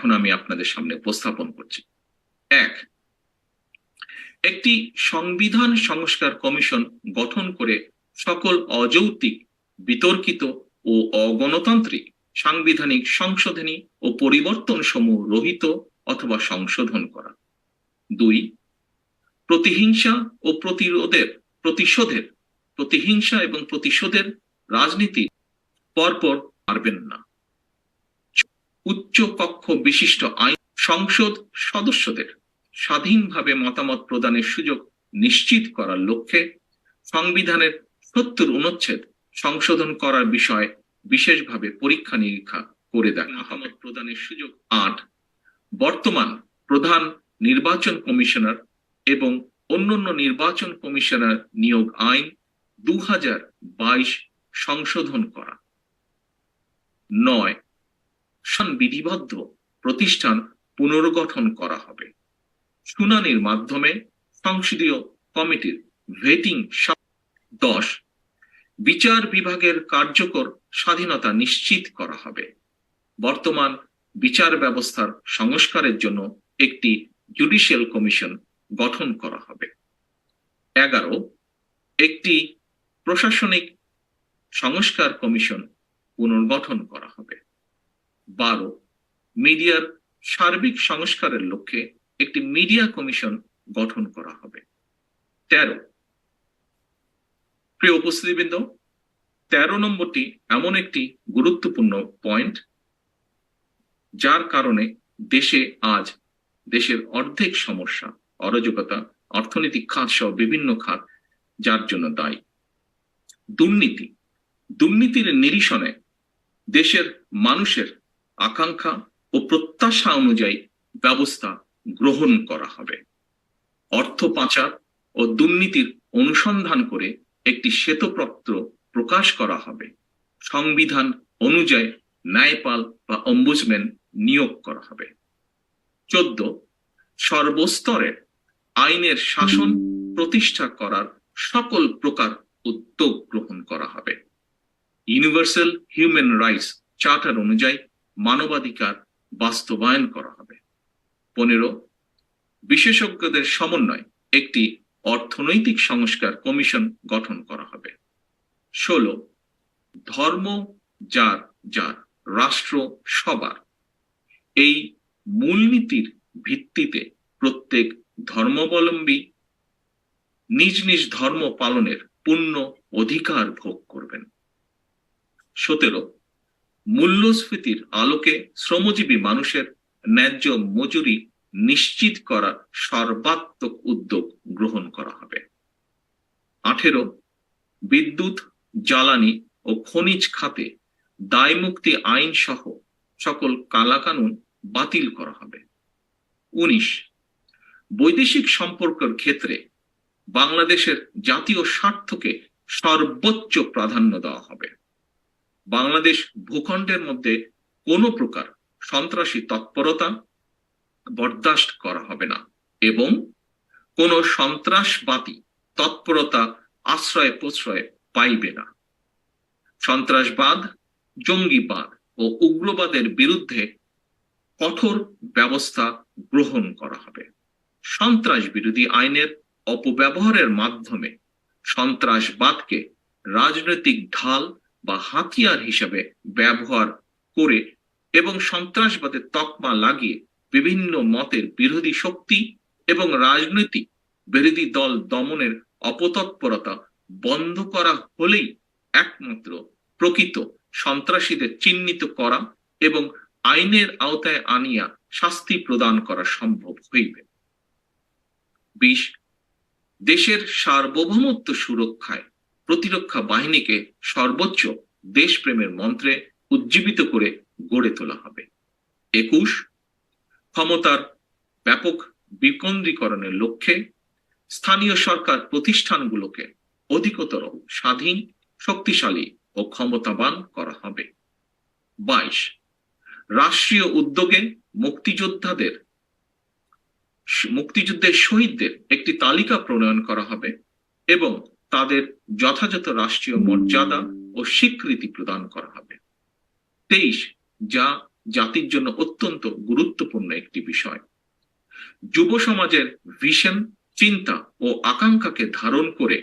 এখন আমি আপনাদের সামনে উপস্থাপন করছি। এক, একটি সংবিধান সংস্কার কমিশন গঠন করে সকল অযৌক্তিক, বিতর্কিত ও অগণতান্ত্রিক সাংবিধানিক সংশোধনী ও পরিবর্তন সমূহ রহিত অথবা সংশোধন করা। দুই, প্রতিহিংসা ও প্রতিহিংসা এবং প্রতিশোধের রাজনীতি পরপর পারবেন না। উচ্চ কক্ষ বিশিষ্ট আইন সংসদ সদস্যদের স্বাধীনভাবে মতামত প্রদানের সুযোগ নিশ্চিত করার লক্ষ্যে সংবিধানের ৭০ অনুচ্ছেদ সংশোধন করার বিষয়ে বিশেষভাবে পরীক্ষা নিরীক্ষা করে দেখা হবে। প্রদানের সুযোগ। ৮, বর্তমান প্রধান নির্বাচন কমিশনার এবং অন্যান্য নির্বাচন কমিশনার নিয়োগ আইন ২০২২ সংশোধন করা। ৯, বিধিবদ্ধ প্রতিষ্ঠান পুনর্গঠন করা হবে। শুনানির মাধ্যমে সংসদীয় কমিটির ভেটিং। ১০, বিচার বিভাগের কার্যকর স্বাধীনতা নিশ্চিত করা হবে। বর্তমান বিচার ব্যবস্থার সংস্কারের জন্য একটি জুডিশিয়াল কমিশন গঠন করা হবে। ১১, একটি প্রশাসনিক সংস্কার কমিশন পুনর্গঠন করা হবে। ১২, মিডিয়ার সার্বিক সংস্কারের লক্ষ্যে একটি মিডিয়া কমিশন গঠন করা হবে। ১৩, প্রিয় উপস্থিতিবৃন্দ, ১৩ নম্বরটি এমন একটি গুরুত্বপূর্ণ পয়েন্ট যার কারণে দেশের অর্ধেক সমস্যা, অরাজকতা, অর্থনৈতিক খাত সহ বিভিন্ন খাত যার জন্য দায়ী। দুর্নীতির নিরসনে দেশের মানুষের আকাঙ্ক্ষা ও প্রত্যাশা অনুযায়ী ব্যবস্থা গ্রহণ করা হবে। অর্থ পাচার ও দুর্নীতির অনুসন্ধান করে একটি শ্বেতপত্র প্রকাশ করা হবে। সংবিধান অনুযায়ী ন্যায়পাল বা অম্বুজম্যান নিয়োগ করা হবে। ১৪, সর্বস্তরের আইনের শাসন প্রতিষ্ঠা করার সকল প্রকার উদ্যোগ গ্রহণ করা হবে। ইউনিভার্সাল হিউম্যান রাইটস চার্টার অনুযায়ী মানবাধিকার বাস্তবায়ন করা হবে। ১৫, বিশেষজ্ঞদের সমন্বয়ে একটি অর্থনৈতিক সংস্কার কমিশন গঠন করা হবে। ১৬, ধর্ম যার যার, রাষ্ট্র সবার, এই মূলনীতির ভিত্তিতে প্রত্যেক ধর্মাবলম্বী নিজ নিজ ধর্ম পালনের পূর্ণ অধিকার ভোগ করবেন। ১৭, মূল্যস্ফীতির আলোকে শ্রমজীবী মানুষের ন্যায্য মজুরি নিশ্চিত করার সর্বাত্মক উদ্যোগ গ্রহণ করা হবে। ১৮, বিদ্যুৎ, জ্বালানি ও খনিজ খাতে দায়মুক্তি আইন সহ সকল কালাকানুন বাতিল করা হবে। ১৯, বৈদেশিক সম্পর্কের ক্ষেত্রে বাংলাদেশের জাতীয় স্বার্থকে সর্বোচ্চ প্রাধান্য দেওয়া হবে। বাংলাদেশ ভূখণ্ডের মধ্যে কোনো প্রকার সন্ত্রাসী তৎপরতা বরদাস্ত করা হবে না এবং কোনো সন্ত্রাসবাদী তৎপরতা আশ্রয় প্রশ্রয় পাইবে না। সন্ত্রাসবাদ, জঙ্গিবাদ ও উগ্রবাদের বিরুদ্ধে কঠোর ব্যবস্থা গ্রহণ করা হবে। সন্ত্রাস বিরোধী আইনের অপব্যবহারের মাধ্যমে সন্ত্রাসবাদকে রাজনৈতিক ঢাল বা হাতিয়ার হিসেবে ব্যবহার করে এবং সন্ত্রাসবাদের তকমা লাগিয়ে বিভিন্ন মতের বিরোধী শক্তি এবং রাজনৈতিক বিরোধী দল দমনের অপতৎপরতা বন্ধ করা হলেই একমাত্র প্রকৃত সন্ত্রাসীদের চিহ্নিত করা এবং আইনের আওতায় আনিয়া শাস্তি প্রদান করা সম্ভব হইবে। ২০, দেশের সার্বভৌমত্ব সুরক্ষায় প্রতিরক্ষা বাহিনীকে সর্বোচ্চ দেশপ্রেমের মন্ত্রে উজ্জীবিত করে গড়ে তোলা হবে। ২১, ক্ষমতার ব্যাপক বিকেন্দ্রীকরণের লক্ষ্যে স্থানীয় সরকার প্রতিষ্ঠানগুলোকে অধিকতর স্বাধীন, শক্তিশালী ও ক্ষমতাবান করা হবে। ২২, রাষ্ট্রীয় উদ্যোগে মুক্তিযুদ্ধের শহীদদের একটি তালিকা প্রণয়ন করা হবে এবং তাদের যথাযথ রাষ্ট্রীয় মর্যাদা ও স্বীকৃতি প্রদান করা হবে। ২৩, যা জাতির জন্য অত্যন্ত গুরুত্বপূর্ণ একটি বিষয়। যুব সমাজের ভিশন, চিন্তা ও আকাঙ্ক্ষাকে ধারণ করে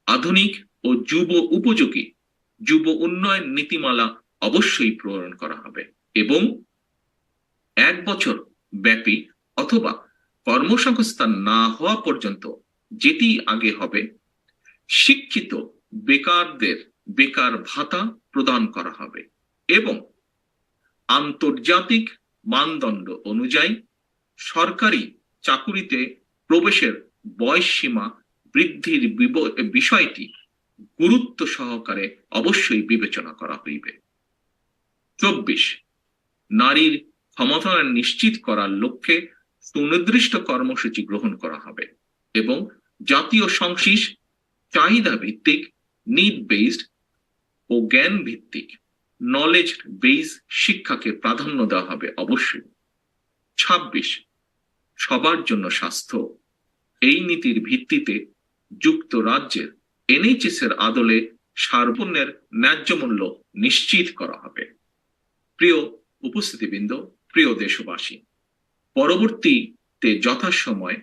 আধুনিক ও যুব উপযোগী যুব উন্নয়ন নীতিমালা অবশ্যই প্রণয়ন করা হবে এবং 1 বছর ব্যাপী অথবা কর্মসংস্থান না হওয়া পর্যন্ত, যেটি আগে হবে, শিক্ষিত বেকারদের বেকার ভাতা প্রদান করা হবে এবং আন্তর্জাতিক মানদণ্ড অনুযায়ী সরকারি চাকুরিতে প্রবেশের বয়স সীমা বৃদ্ধির বিষয়টি গুরুত্ব সহকারে অবশ্যই বিবেচনা করা হইবে। 24, নারীর ক্ষমতায়ন নিশ্চিত করার লক্ষ্যে সুনির্দিষ্ট কর্মসূচি গ্রহণ করা হবে এবং জাতীয় সংশ্লিষ চাহিদা ভিত্তিক, নিড বেসড ও জ্ঞান ভিত্তিক, নলেজ বেস শিক্ষাকে প্রাধান্য দেওয়া হবে অবশ্যই। 26, সবার জন্য স্বাস্থ্য। এই নীতির ভিত্তিতে যুক্তরাজ্যের NHS এর আদলে সারপণ্যের ন্যায্য মূল্য নিশ্চিত করা হবে। প্রিয় উপস্থিতিবৃন্দ, প্রিয় দেশবাসী, পরবর্তীতে যথাসময়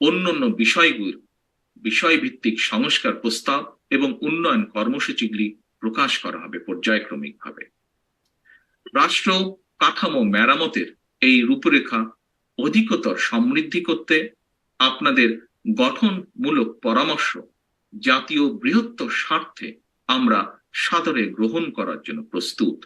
অন্যান্য বিষয়ভিত্তিক সংস্কার প্রস্তাব এবং উন্নয়ন কর্মসূচিগুলি প্রকাশ করা হবে পর্যায়ক্রমিকভাবে। রাষ্ট্র কাঠামো মেরামতের এই রূপরেখা অধিকতর সমৃদ্ধি করতে আপনাদের গঠনমূলক পরামর্শ জাতীয় বৃহত্তর স্বার্থে আমরা সাদরে গ্রহণ করার জন্য প্রস্তুত।